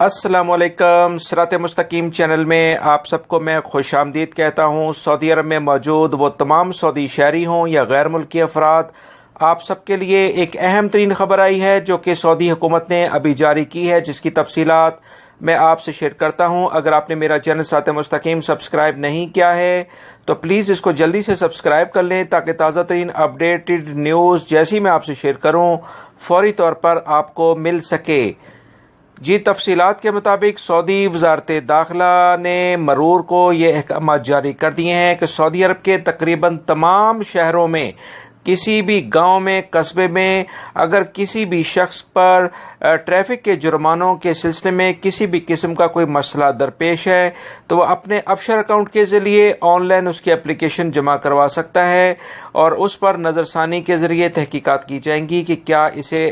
अस्सलाम वालेकुम। सिरात मुस्तकीम चैनल में आप सबको मैं खुश आमदीद कहता हूँ। सऊदी अरब में मौजूद वो तमाम सऊदी शहरी हों या गैर मुल्की अफराद, आप सबके लिए एक अहम तरीन खबर आई है जो कि सऊदी हुकूमत ने अभी जारी की है, जिसकी तफसीलात मैं आपसे शेयर करता हूं। अगर आपने मेरा चैनल सिरात मुस्तकीम सब्सक्राइब नहीं किया है तो प्लीज़ इसको जल्दी से सब्सक्राइब कर लें ताकि ताज़ा तरीन अपडेटेड न्यूज़ जैसी मैं आपसे शेयर करूं फौरी तौर पर आपको मिल सके। जी, तफसीलात के मुताबिक सऊदी वजारत दाखिला ने मरूर को ये अहकाम जारी कर दिए हैं कि सऊदी अरब के तकरीबन तमाम शहरों में, किसी भी गांव में, कस्बे में अगर किसी भी शख्स पर ट्रैफिक के जुर्मानों के सिलसिले में किसी भी किस्म का कोई मसला दरपेश है तो वह अपने अबशर अकाउंट के जरिए ऑनलाइन उसकी एप्लीकेशन जमा करवा सकता है और उस पर नज़रसानी के जरिए तहकीकात की जाएंगी कि क्या इसे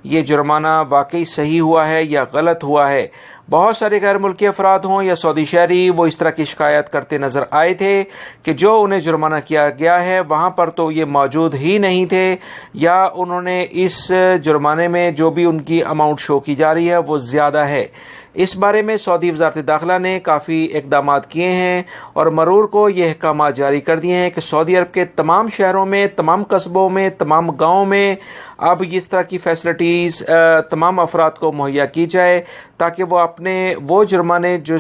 ये जुर्माना वाकई सही हुआ है या गलत हुआ है। बहुत सारे गैर मुल्की अफराद हों या सऊदी शहरी, वो इस तरह की शिकायत करते नजर आए थे कि जो उन्हें जुर्माना किया गया है वहां पर तो ये मौजूद ही नहीं थे, या उन्होंने इस जुर्माने में जो भी उनकी अमाउंट शो की जा रही है वो ज्यादा है। इस बारे में सऊदी वजारत दाखिला ने काफ़ी इकदाम किए हैं और मरूर को ये अहकाम जारी कर दिए हैं कि सऊदी अरब के तमाम शहरों में, तमाम कस्बों में, तमाम गाँव में अब इस तरह की फैसिलिटीज़ तमाम अफराद को मुहैया की जाए ताकि वो अपने वो जुर्माने जो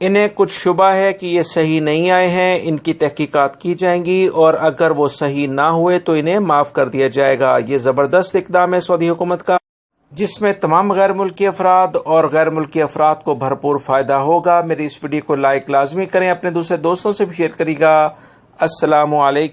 इन्हें कुछ शुबा है कि ये सही नहीं आए हैं, इनकी तहकीकात की जाएंगी और अगर वो सही ना हुए तो इन्हें माफ़ कर दिया जाएगा। ये ज़बरदस्त इकदाम है सऊदी हुकूमत का, जिसमें तमाम गैर मुल्की अफराद और गैर मुल्की अफराद को भरपूर फ़ायदा होगा। मेरी इस वीडियो को लाइक लाजमी करें, अपने दूसरे दोस्तों से भी शेयर करिएगा। अस्सलामु अलैकुम।